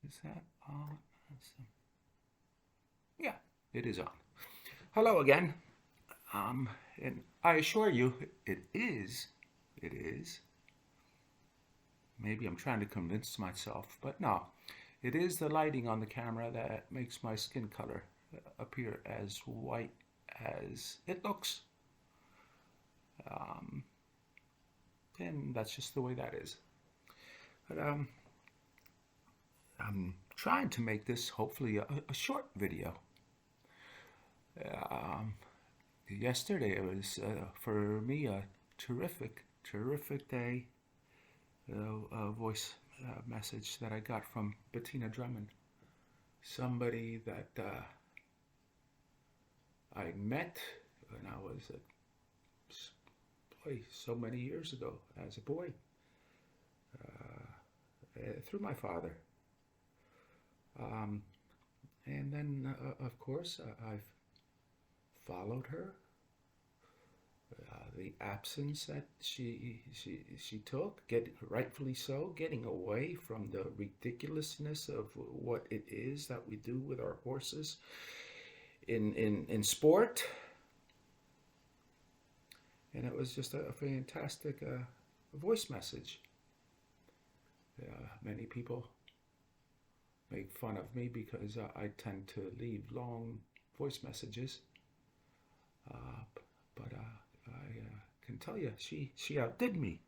Is that on? Yeah, it is on. Hello again. And I assure you, it is. It is. Maybe I'm trying to convince myself, but no. It is the lighting on the camera that makes my skin color appear as white as it looks. Um, and that's just the way that is. But I'm trying to make this hopefully a short video. Um, Yesterday it was for me a terrific day. A voice message that I got from Bettina Drummond, somebody that I met when I was so many years ago as a boy through my father. Um, and then, of course, I've followed her. The absence that she took, rightfully so, getting away from the ridiculousness of what it is that we do with our horses in sport. And it was just a fantastic voice message. Many people make fun of me because I tend to leave long voice messages. But I can tell you, she outdid me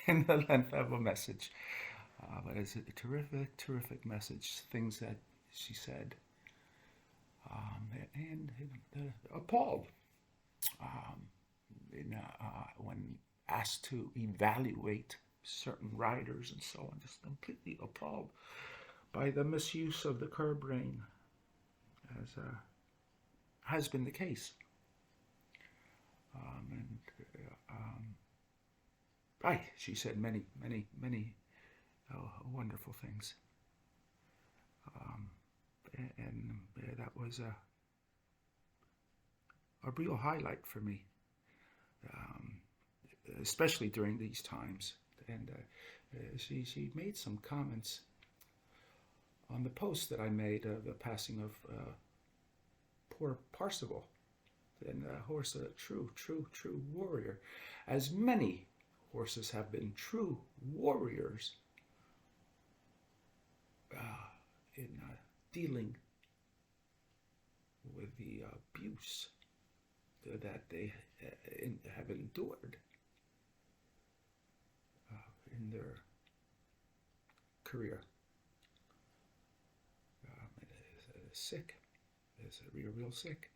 in the length of a message. But it's a terrific message. Things that she said, and appalled when asked to evaluate certain riders and so on. Just completely appalled by the misuse of the curb rein, as has been the case. And she said many wonderful things. And that was a real highlight for me, especially during these times. And she made some comments on the post that I made of the passing of poor Parsival. And a horse, a true warrior, as many horses have been true warriors in dealing with the abuse that they have endured in their career. Sick, is real sick.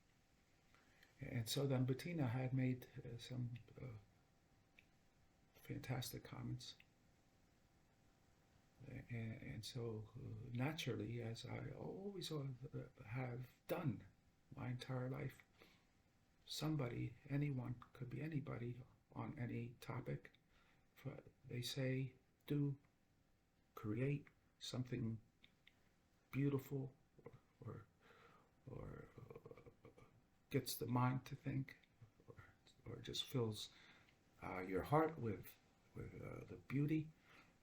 And so then Bettina had made some fantastic comments. And so naturally, as I always have done my entire life, somebody, anyone, could be anybody on any topic, they say, do, create something beautiful or gets the mind to think, or just fills your heart with the beauty.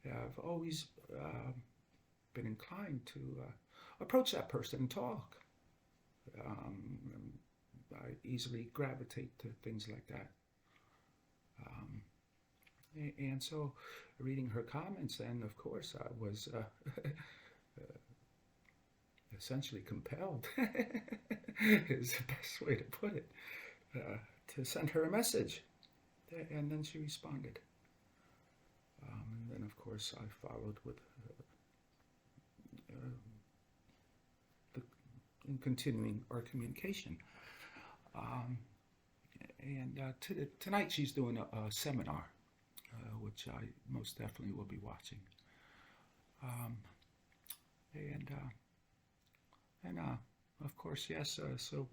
I've always been inclined to approach that person and talk. I easily gravitate to things like that. And so, reading her comments, then of course I was essentially compelled, is the best way to put it, to send her a message. And then she responded. And then, of course, I followed with in continuing our communication. And tonight she's doing a seminar, which I most definitely will be watching. And of course, yes, so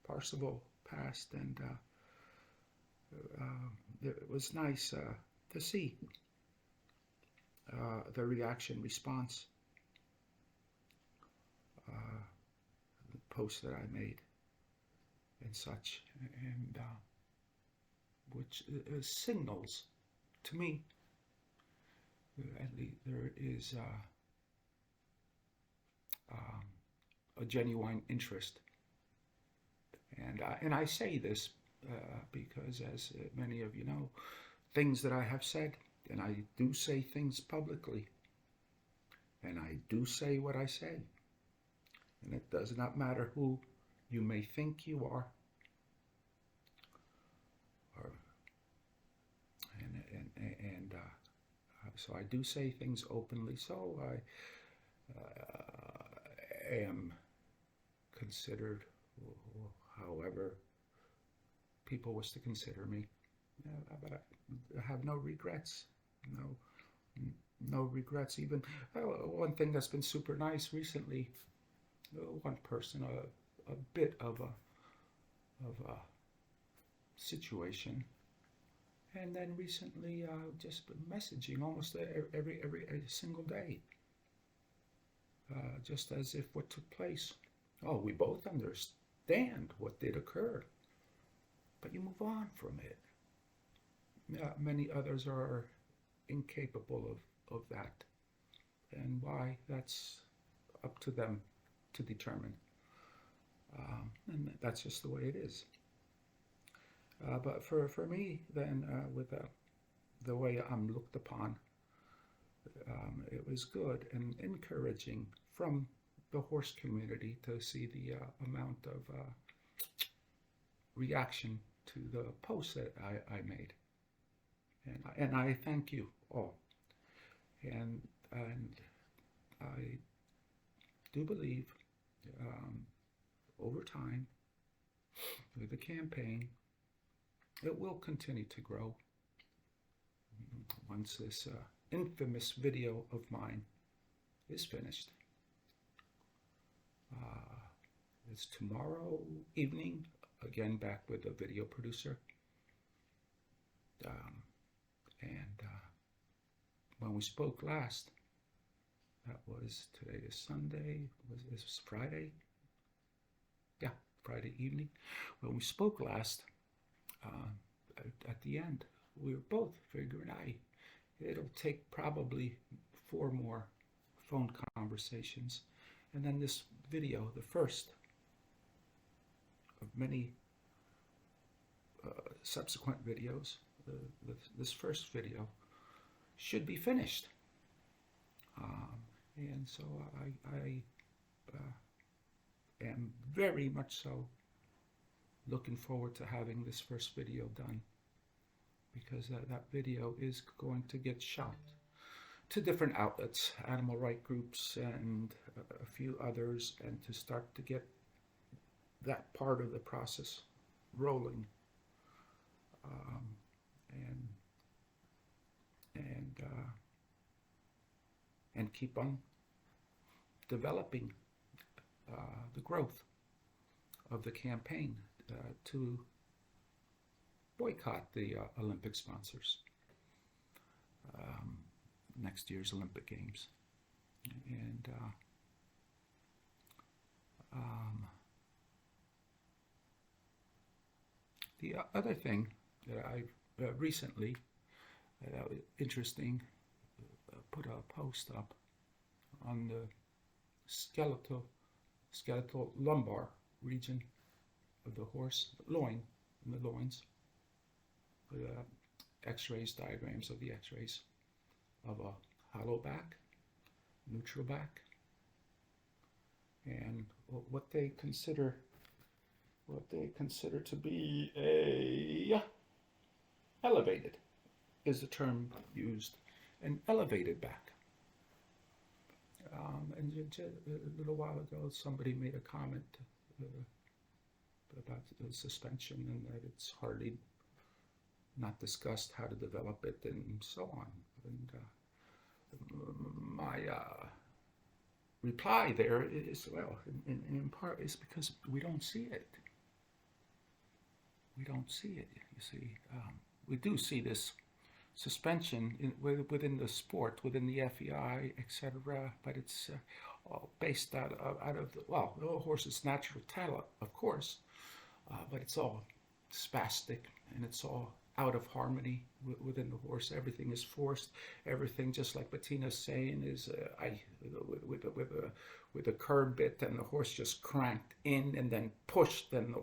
Parsival passed, and it was nice to see the response, the post that I made and such, and which signals to me that there is um, a genuine interest. And I say this because, as many of you know, things that I have said, and I do say things publicly, and I do say what I say, and it does not matter who you may think you are, or and so I do say things openly. So I am considered, however people wish to consider me, but I have no regrets. No, no regrets. Even one thing that's been super nice recently. One person, a bit of a situation, and then recently just messaging almost every single day, just as if what took place. Oh, we both understand what did occur, but you move on from it. Many others are incapable of that, and why, that's up to them to determine. And that's just the way it is. But for me, then, with the way I'm looked upon, it was good and encouraging from the horse community to see the amount of reaction to the post that I made. And I thank you all. And I do believe over time, with the campaign, it will continue to grow. Once this infamous video of mine is finished, it's tomorrow evening, again back with a video producer. And when we spoke last, that was, today is Sunday, this was Friday? Yeah, Friday evening. When we spoke last, at the end, we were both figuring, it'll take probably 4 more phone conversations. And then this video, the first of many subsequent videos, this first video should be finished. And so I am very much so looking forward to having this first video done, because that video is going to get shot to different outlets, animal rights groups and a few others, and to start to get that part of the process rolling, and keep on developing the growth of the campaign to boycott the Olympic sponsors, next year's Olympic Games. And the other thing that I recently, that was interesting, put a post up on the skeletal lumbar region of the horse, loin, in the loins, with x-rays, diagrams of the x-rays of a hollow back, neutral back, and what they consider to be a elevated, is the term used, an elevated back. And a little while ago, somebody made a comment about the suspension, and that it's hardly not discussed how to develop it, and so on. And my reply there is, well, in part, is because we don't see it. We don't see it, you see. We do see this suspension within the sport, within the FEI, etc., but it's all based out of the horse's natural talent, of course, but it's all spastic, and it's all out of harmony within the horse. Everything is forced. Everything, just like Bettina's saying, is with a curb bit, and the horse just cranked in and then pushed, and the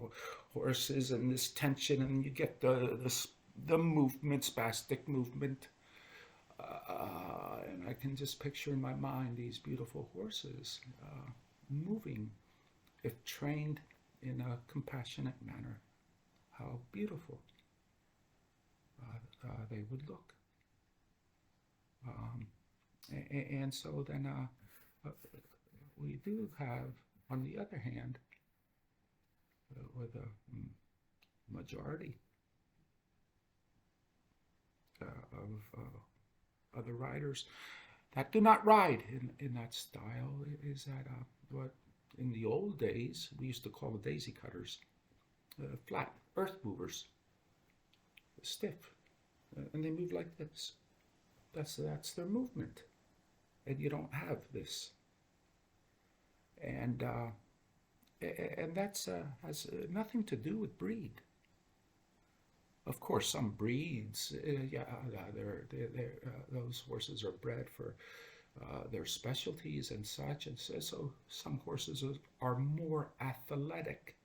horse is in this tension, and you get the movement, spastic movement. And I can just picture in my mind these beautiful horses moving, if trained in a compassionate manner. How beautiful they would look. And so then we do have, on the other hand, with a majority of other riders that do not ride in that style, is that what in the old days we used to call the daisy cutters, flat earth movers, stiff, and they move like this. That's their movement, and you don't have this. And that's has nothing to do with breed. Of course, some breeds, those horses are bred for their specialties and such, and so some horses are more athletic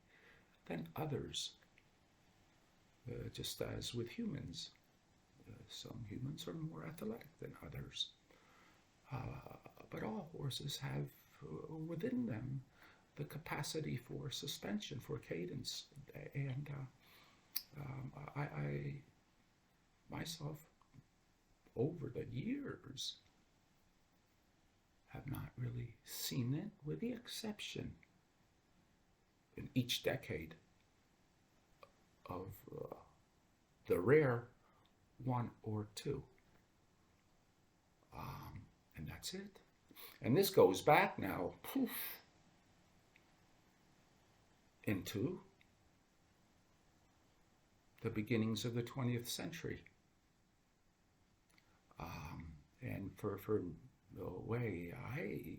than others. Just as with humans, some humans are more athletic than others. But all horses have within them the capacity for suspension, for cadence, and I myself, over the years, have not really seen it, with the exception in each decade of the rare one or two. And that's it. And this goes back now into the beginnings of the 20th century. And for the way I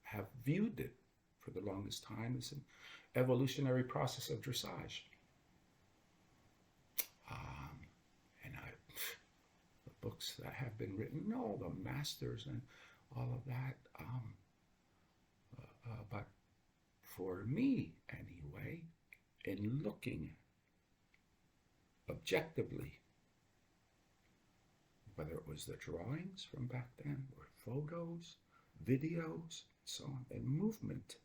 have viewed it for the longest time is an evolutionary process of dressage. And the books that have been written, all the masters and all of that. But for me, anyway, in looking objectively, whether it was the drawings from back then, or photos, videos, so on, and movement,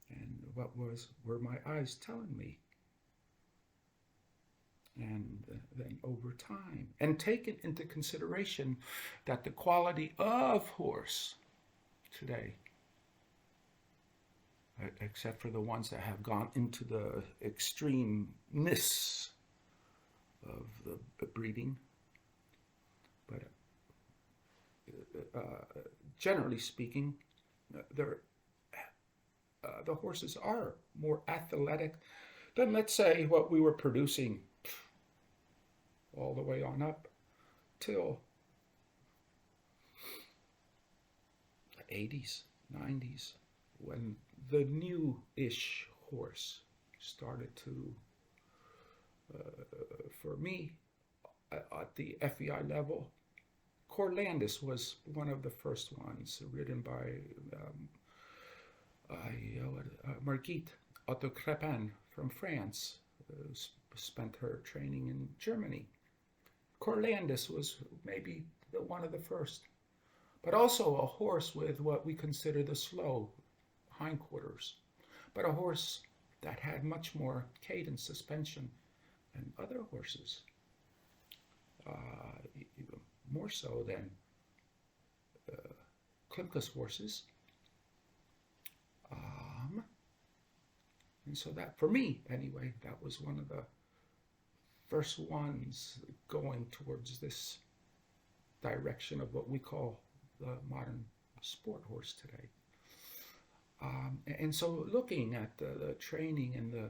and what were my eyes telling me, and then over time, and taken into consideration that the quality of horse today, except for the ones that have gone into the extremeness of the breeding, but generally speaking, the horses are more athletic than, let's say, what we were producing all the way on up till the 80s, 90s, when the new-ish horse started to, for me, at the FEI level, Corlandis was one of the first ones, ridden by Margit Otto Crepin from France, spent her training in Germany. Corlandis was maybe one of the first, but also a horse with what we consider the slow hindquarters, but a horse that had much more cadence, suspension than other horses, even more so than Klimke's horses. And so that, for me anyway, that was one of the first ones going towards this direction of what we call the modern sport horse today. And so looking at the training and the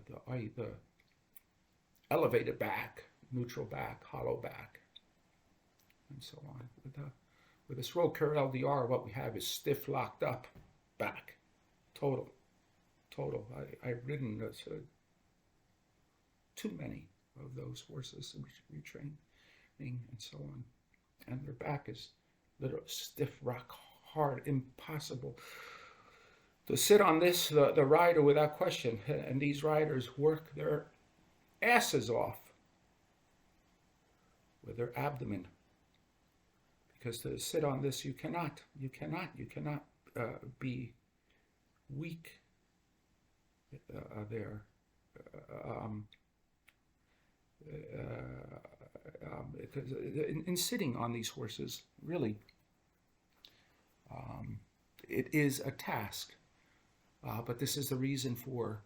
elevated back, neutral back, hollow back, and so on. With this roll curve LDR, what we have is stiff, locked up back, total. I've ridden too many of those horses retraining and so on. And their back is little stiff, rock hard, impossible to sit on this, the rider, without question. And these riders work their asses off with their abdomen, because to sit on this, you cannot be weak there. Because in sitting on these horses, really, it is a task. But this is the reason for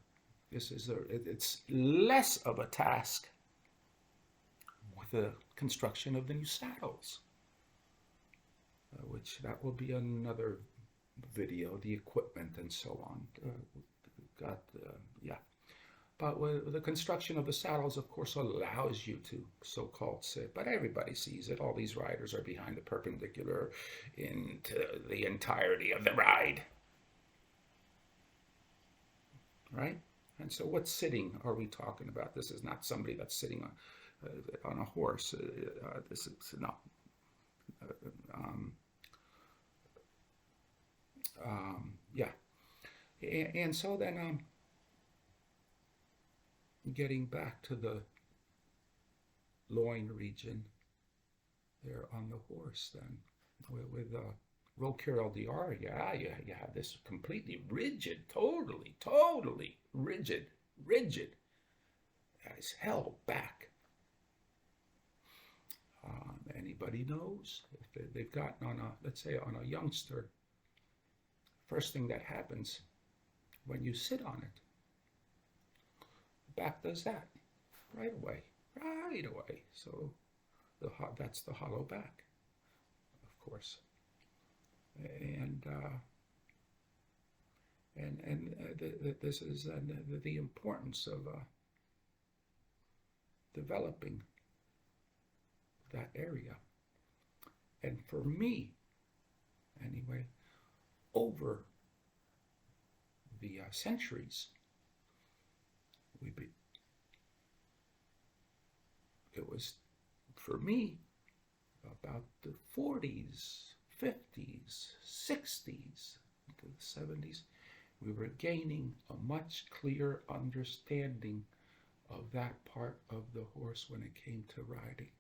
it's less of a task with the construction of the new saddles, which that will be another video, the equipment and so on. Yeah. But with the construction of the saddles, of course, allows you to so-called sit. But everybody sees it. All these riders are behind the perpendicular into the entirety of the ride. Right? And so what sitting are we talking about? This is not somebody that's sitting on a horse. This is not. Yeah. And so then getting back to the loin region there on the horse, then with Rocure LDR, you have this completely rigid, totally rigid as hell back. Anybody knows if they've gotten on let's say on a youngster, first thing that happens when you sit on it, the back does that right away. So that's the hollow back, of course. And this is the importance of developing that area. And for me, anyway, over the centuries, it was, for me, about the 40s, 50s, 60s, into the 70s, we were gaining a much clearer understanding of that part of the horse when it came to riding.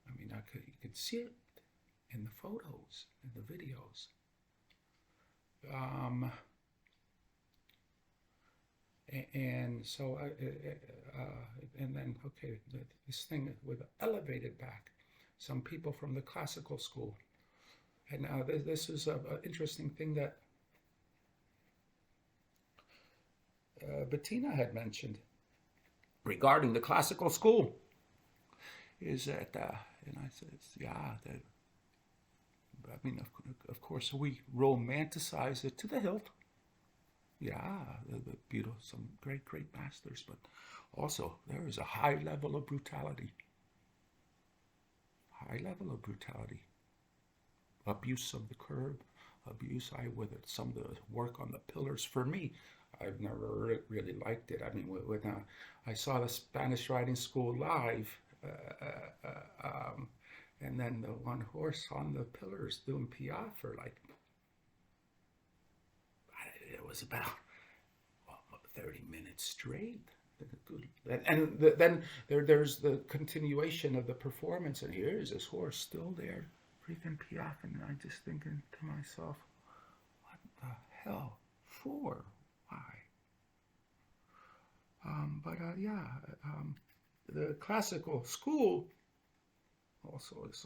I mean, you could see it in the photos, in the videos. And so, and then, okay, this thing with elevated back. Some people from the classical school. And now this is an interesting thing that Bettina had mentioned regarding the classical school. Is that, and I said, yeah, I mean, of course, we romanticize it to the hilt. Yeah, the beautiful, some great masters, but also there is a high level of brutality. Abuse of the curb, with it, some of the work on the pillars. For me, I've never really liked it. I mean, when I saw the Spanish riding school live, and then the one horse on the pillars doing piaffe for like, it was about 30 minutes straight. And then there's the continuation of the performance, and here's this horse still there, freaking piaffe, and I'm just thinking to myself, what the hell for? Why? The classical school also is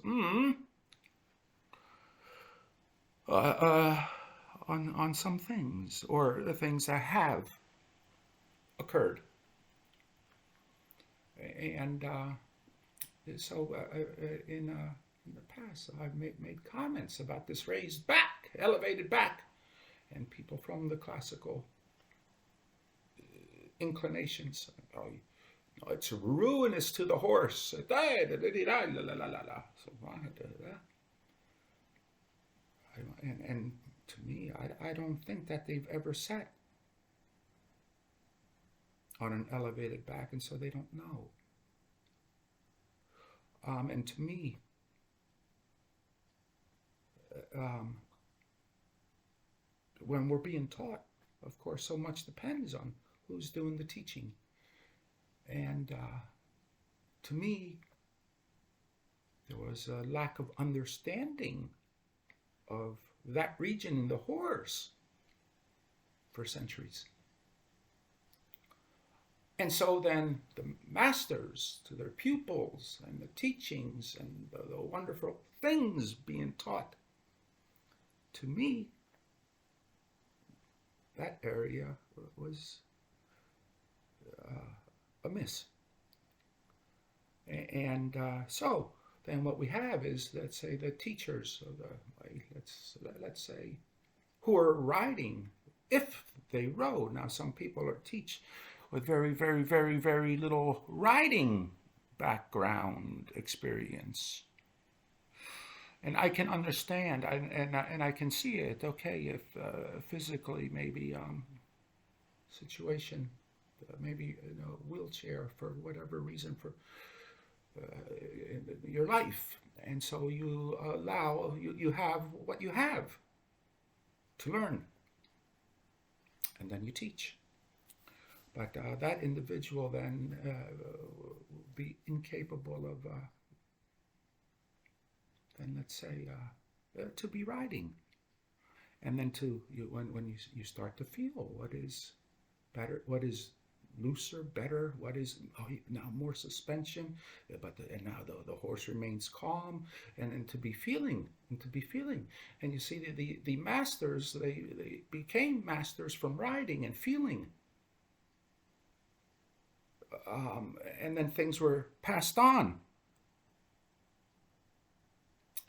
on some things, or the things that have occurred. And so in the past, I've made comments about this raised back, elevated back, and people from the classical inclinations, it's ruinous to the horse. So and to me, I don't think that they've ever sat on an elevated back, and so they don't know. And to me, um, when we're being taught, of course, so much depends on who's doing the teaching. And to me, there was a lack of understanding of that region in the horse for centuries. And so then the masters to their pupils and the teachings and the wonderful things being taught, to me, that area was amiss. And so then what we have is, let's say, the teachers, of let's say, who are riding, if they rode. Now, some people teach with very, very, very, very little riding background experience. And I can understand, and I can see it. Okay, if physically maybe situation, maybe in a wheelchair for whatever reason for your life, and so you you have what you have to learn, and then you teach. But that individual then will be incapable of, then let's say, to be riding. And then when you start to feel what is better, what is looser, better, what is now more suspension, and now the horse remains calm, and to be feeling, and you see the masters, they became masters from riding and feeling. And then things were passed on.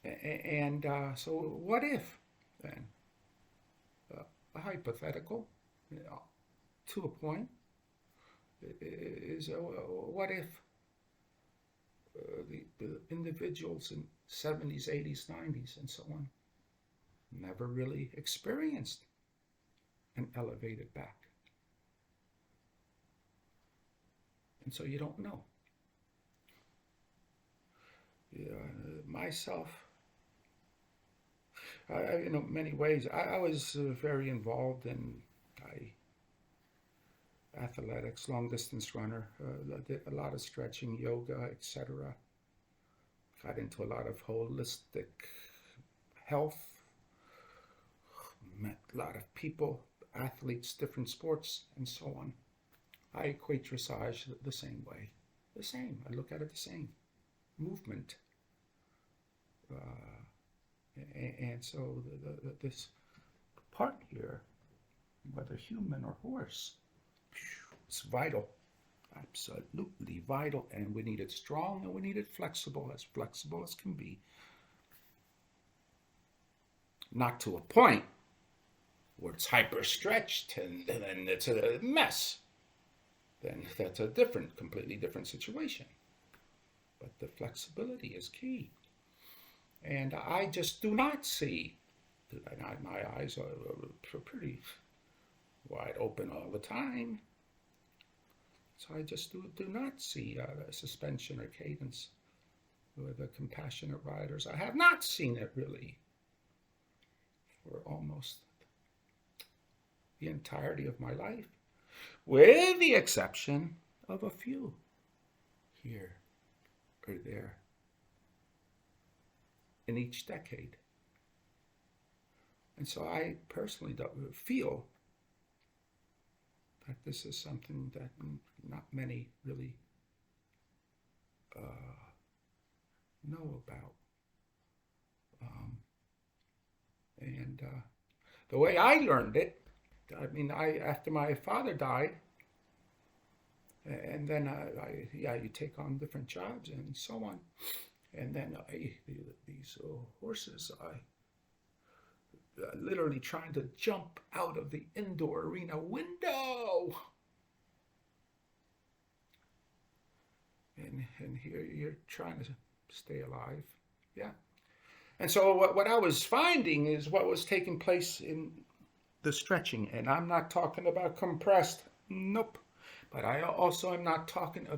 And so what if, then, a hypothetical, to a point, is what if the individuals in 70s, 80s, 90s, and so on, never really experienced an elevated back? And so you don't know. Myself, in many ways, I was very involved in athletics, long distance runner, did a lot of stretching, yoga, etc. Got into a lot of holistic health, met a lot of people, athletes, different sports, and so on. I equate dressage the same way. The same. I look at it the same. Movement. And so this part here, whether human or horse, it's vital. Absolutely vital. And we need it strong, and we need it flexible as can be. Not to a point where it's hyper-stretched and then it's a mess. Then that's a completely different situation. But the flexibility is key. And I just do not see, my eyes are pretty wide open all the time. So I just do not see suspension or cadence with the compassionate riders. I have not seen it really for almost the entirety of my life, with the exception of a few here or there in each decade. And so I personally don't feel that this is something that not many really know about. And the way I learned it, after my father died, and then you take on different jobs and so on, and then these horses, literally trying to jump out of the indoor arena window, and here you're trying to stay alive, yeah. And so what I was finding is what was taking place in the stretching, and I'm not talking about compressed, nope. But I also am not talking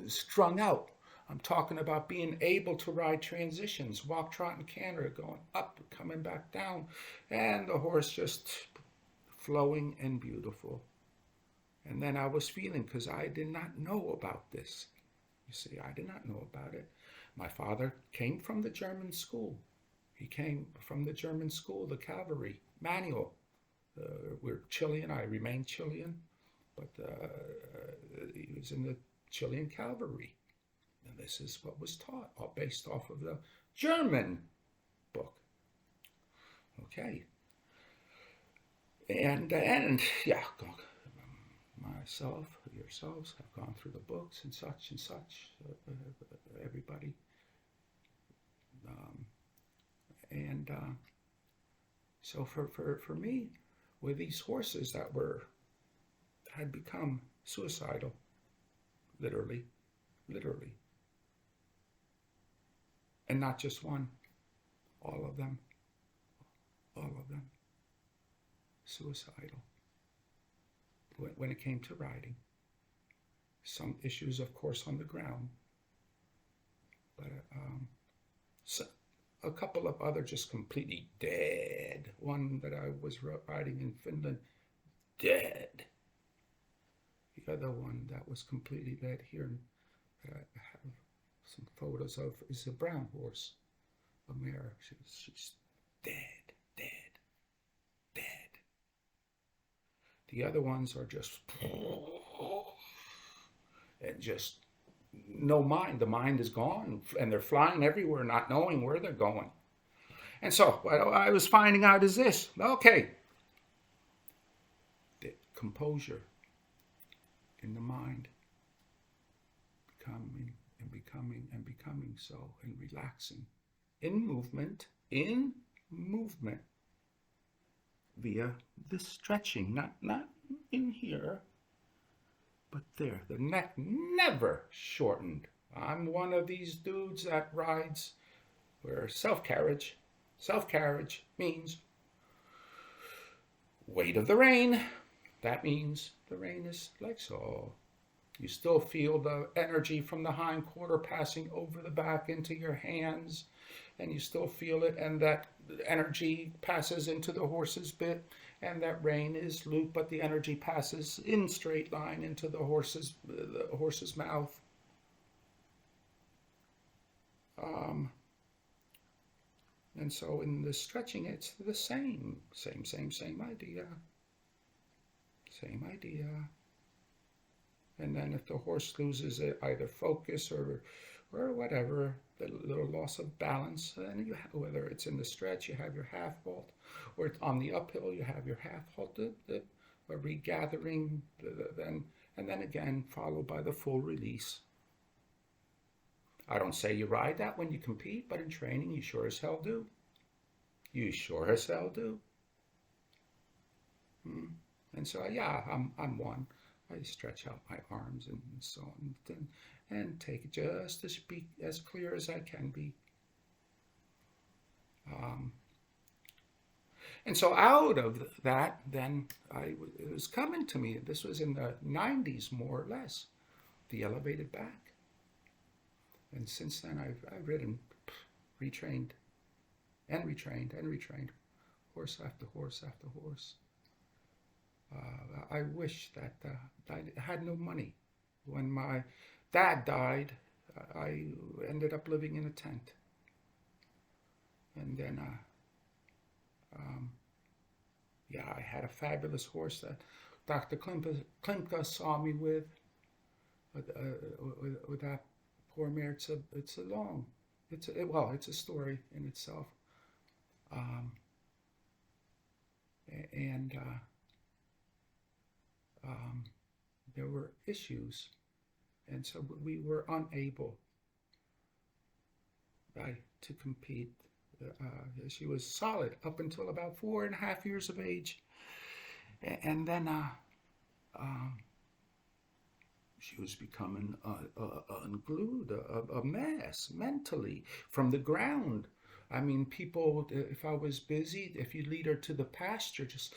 strung out. I'm talking about being able to ride transitions, walk, trot, and canter, going up, coming back down, and the horse just flowing and beautiful. And then I was feeling, because I did not know about this. You see, I did not know about it. My father came from the German school. He came from the German school, the cavalry, manual. We're Chilean, I remain Chilean, but he was in the Chilean cavalry. And this is what was taught, all based off of the German book. Okay. And yeah, myself, yourselves have gone through the books and such, everybody. So for me, with these horses that had become suicidal, literally, and not just one, all of them, suicidal. When it came to riding, some issues, of course, on the ground, but so a couple of other just completely dead. One that I was riding in Finland, dead. The other one that was completely dead here, that I have some photos of, is a brown horse, a mare. She's dead. The other ones are just, and just no mind. The mind is gone, and they're flying everywhere, not knowing where they're going. And so what I was finding out is this. Okay, the composure in the mind, becoming so, and relaxing in movement, via the stretching, not in here, but there. The neck never shortened. I'm one of these dudes that rides where self-carriage means weight of the rein. That means the rein is like so. You still feel the energy from the hind quarter passing over the back into your hands, and you still feel it, and that energy passes into the horse's bit, and that rein is looped, but the energy passes in straight line into the horse's mouth. And so in the stretching, it's the same idea. Same idea. And then if the horse loses it, either focus or whatever, the little loss of balance, and you have, whether it's in the stretch, you have your half halt, or it's on the uphill, you have your half halt, the regathering, and then again followed by the full release. I don't say you ride that when you compete, but in training, you sure as hell do. And so, yeah, I'm one. I stretch out my arms and so on, and take it just to speak as clear as I can be. And so out of that, then it was coming to me. This was in the 90s, more or less, the elevated back. And since then, I've ridden, retrained, horse after horse after horse. I wish that I had no money. When my dad died, I ended up living in a tent. And then, I had a fabulous horse that Dr. Klimke saw me with that poor mare. It's a story in itself. There were issues, and so we were unable to compete. She was solid up until about 4.5 years of age, and then she was becoming unglued, a mess mentally from the ground. I mean, people, if I was busy, if you lead her to the pasture, just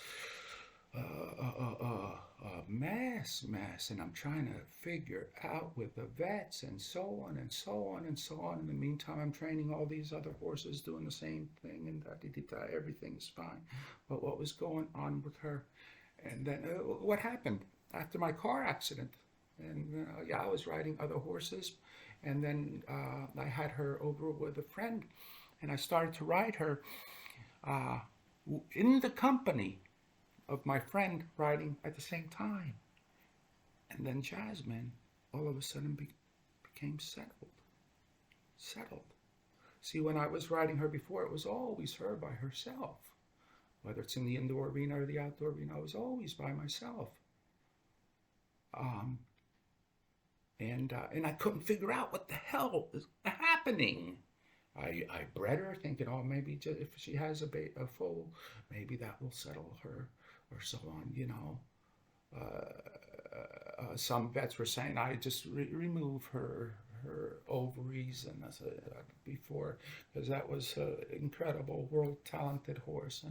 a mess, and I'm trying to figure out with the vets and so on and so on and so on. In the meantime, I'm training all these other horses doing the same thing, and everything's fine. But what was going on with her? And then what happened after my car accident? And yeah, I was riding other horses, and then I had her over with a friend, and I started to ride her uh, in the company of my friend riding at the same time. And then Jasmine all of a sudden became settled. See, when I was riding her before, it was always her by herself. Whether it's in the indoor arena or the outdoor arena, I was always by myself. Um, and I couldn't figure out what the hell is happening. I bred her thinking, oh, maybe just if she has a foal, maybe that will settle her, or so on, you know. Some vets were saying I just remove her ovaries and before, because that was an incredible world talented horse,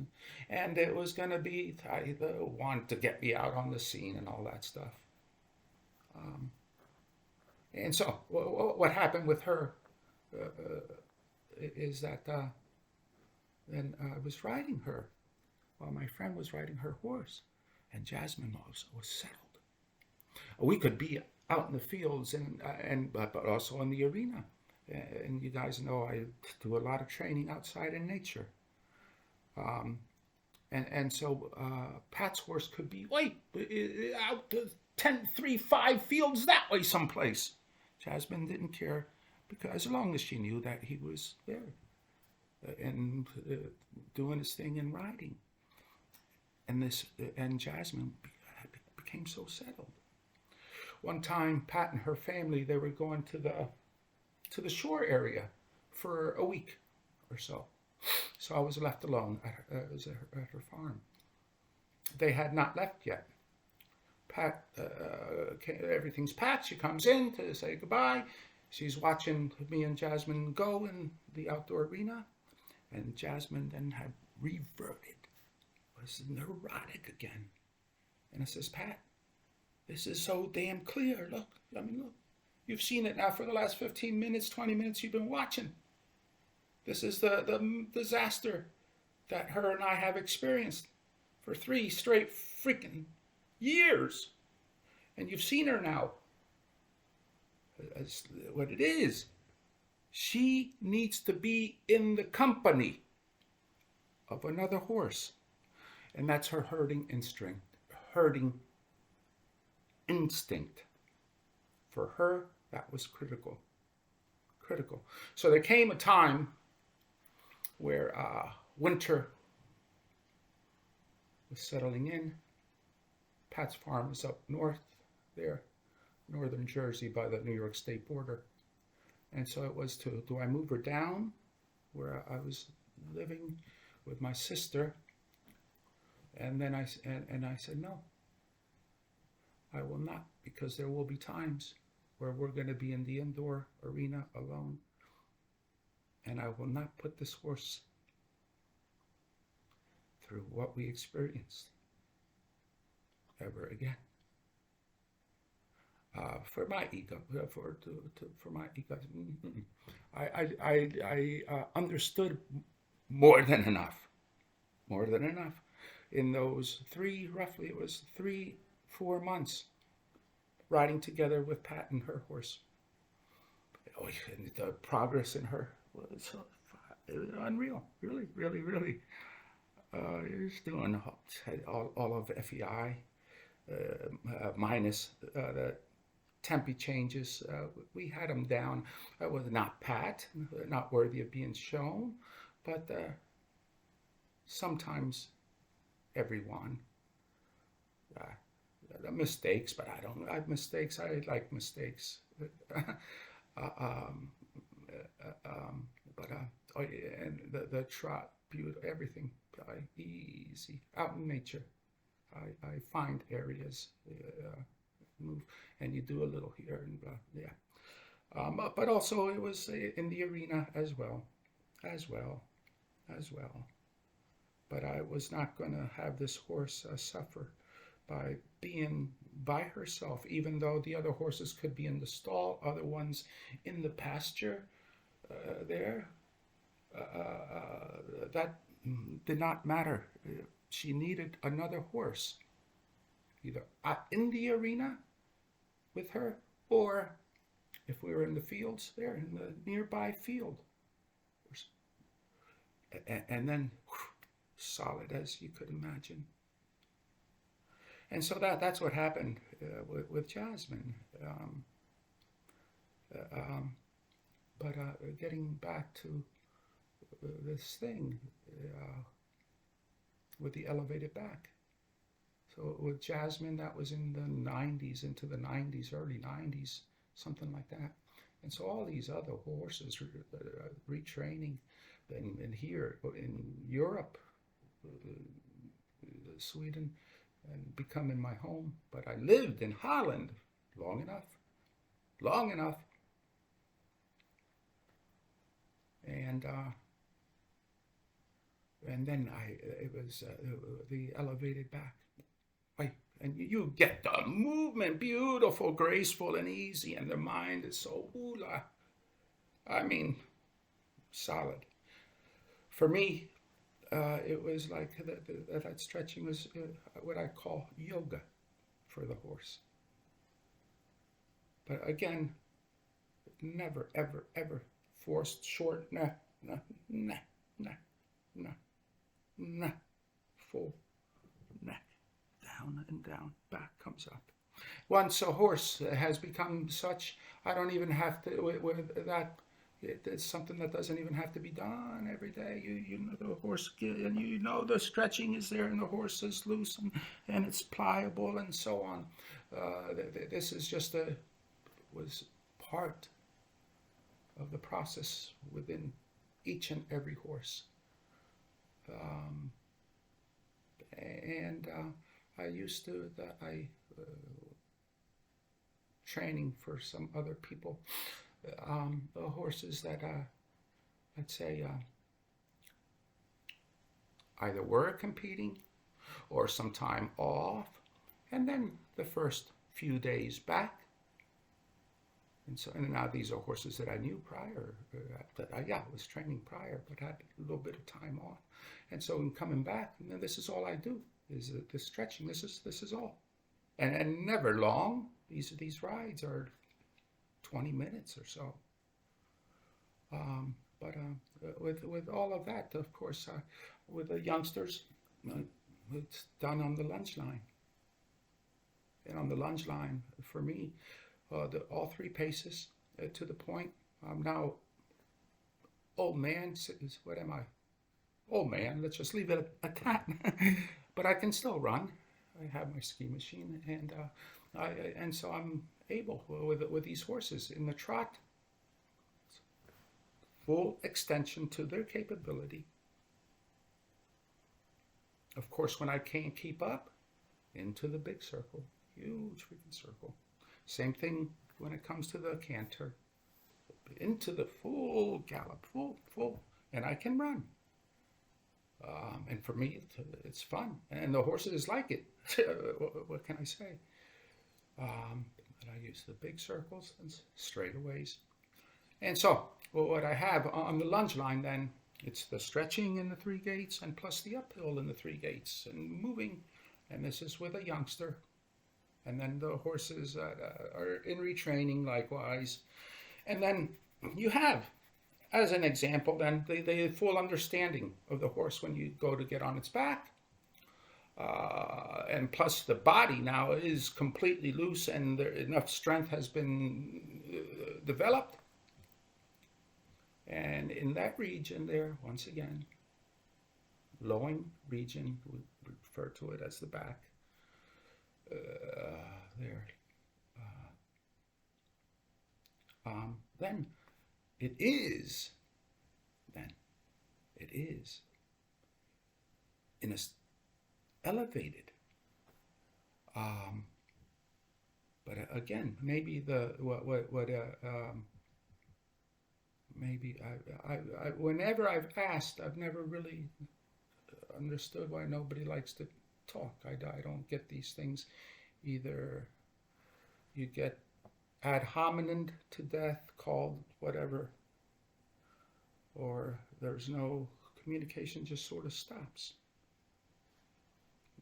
and it was going to be the one to get me out on the scene and all that stuff. And so what happened with her is that then I was riding her while my friend was riding her horse, and Jasmine was settled. We could be out in the fields but also in the arena. And you guys know I do a lot of training outside in nature. And so Pat's horse could be out to 10, 3, 5 fields that way someplace. Jasmine didn't care, because as long as she knew that he was there and doing his thing and riding. And Jasmine became so settled. One time, Pat and her family, they were going to the shore area for a week or so. So I was left alone at her farm. They had not left yet. Pat, everything's packed. She comes in to say goodbye. She's watching me and Jasmine go in the outdoor arena, and Jasmine then had reverted, was neurotic again. And I says, Pat, this is so damn clear. Look, you've seen it now for the last 15 minutes, 20 minutes you've been watching. This is the disaster that her and I have experienced for 3 straight freaking years. And you've seen her now. As what it is. She needs to be in the company of another horse. And that's her herding instinct. For her, that was critical. So there came a time where winter was settling in. Pat's farm is up north there, northern Jersey by the New York State border. And so it was do I move her down where I was living with my sister? And then I said, no, I will not, because there will be times where we're going to be in the indoor arena alone. And I will not put this horse through what we experienced ever again. For my ego, for my ego, I understood more than enough. In those roughly 3-4 months, riding together with Pat and her horse. Oh, and the progress in her was unreal. Really. He's doing all of FEI, minus the tempi changes. We had him down. That was not Pat, not worthy of being shown, but sometimes everyone. Mistakes, but I don't like mistakes. I like mistakes. And the trot, beautiful, everything easy out in nature. I find areas, move, and you do a little here and but also it was in the arena as well. but I was not going to have this horse suffer by being by herself, even though the other horses could be in the stall, other ones in the pasture there. That did not matter. She needed another horse, either in the arena with her, or if we were in the fields there, in the nearby field. And then solid as you could imagine. And so that's what happened with Jasmine. But getting back to this thing with the elevated back. So with Jasmine, that was in the 90s, into the 90s, early 90s, something like that. And so all these other horses retraining, and here in Europe, Sweden, and becoming my home. But I lived in Holland long enough. And then it was the elevated back. And you get the movement, beautiful, graceful, and easy, and the mind is so hula. I mean, solid. For me, it was like that stretching was what I call yoga for the horse. But again, never, ever, ever forced short, nah, full, neck, down and down, back comes up. Once a horse has become such, I don't even have to, with that, it's something that doesn't even have to be done every day. You know the horse, and you know the stretching is there, and the horse is loose, and it's pliable, and so on. This is just was part of the process within each and every horse. I used to, training for some other people, the horses that, let's say, either were competing or some time off, and then the first few days back. And now these are horses that I knew prior, that I was training prior, but had a little bit of time off. And so in coming back, and then this is all I do, is the stretching. This is all. And never long. These rides are 20 minutes or so. But with all of that, of course, with the youngsters, it's done on the lunge line. And on the lunge line, for me, all three paces to the point. I'm now old man. What am I? Old man. Let's just leave it at that. But I can still run. I have my ski machine, and so I'm able with these horses in the trot. Full extension to their capability. Of course, when I can't keep up, into the big circle, huge freaking circle. Same thing when it comes to the canter. Into the full gallop, full, and I can run. And for me, it's fun, and the horses like it. What can I say? And I use the big circles and straightaways. And so, what I have on the lunge line then, it's the stretching in the 3 gates, and plus the uphill in the 3 gates, and moving. And this is with a youngster. And then the horses are in retraining likewise. And then you have, as an example, then the full understanding of the horse when you go to get on its back. And plus the body now is completely loose, and enough strength has been developed. And in that region there, once again, lowing region, we refer to it as the back. There. Then it is in a elevated. But again, maybe maybe I whenever I've asked, I've never really understood why nobody likes to talk. I don't get these things. Either you get ad hominem to death, called whatever, or there's no communication, just sort of stops.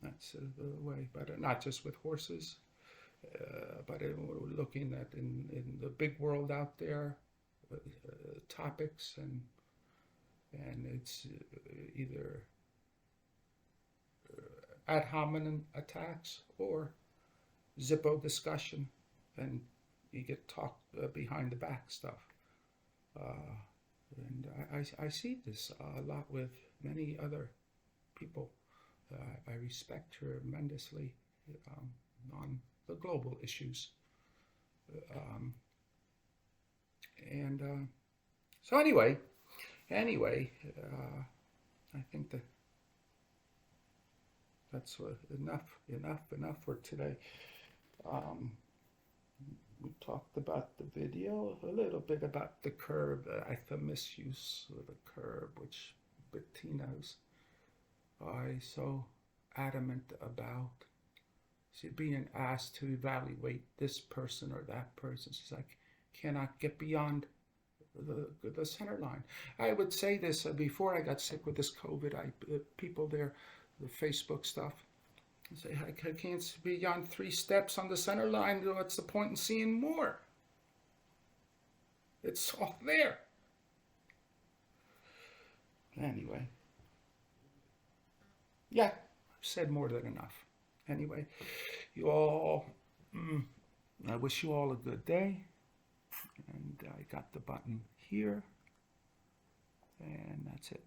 That's the way, but not just with horses, but looking at in the big world out there, topics, and it's either ad hominem attacks or Zippo discussion, and you get talked behind the back stuff. And I see this a lot with many other people I respect tremendously on the global issues. So anyway, I think that's enough for today. We talked about the video, a little bit about the curb, the misuse of the curb, which Bettina's so adamant about. She's being asked to evaluate this person or that person. She's like, cannot get beyond the center line. I would say this before I got sick with this COVID. People there, the Facebook stuff, say I can't be beyond 3 steps on the center line. What's the point in seeing more? It's all there. Anyway, yeah, I've said more than enough. Anyway, you all, I wish you all a good day. And I got the button here, and that's it.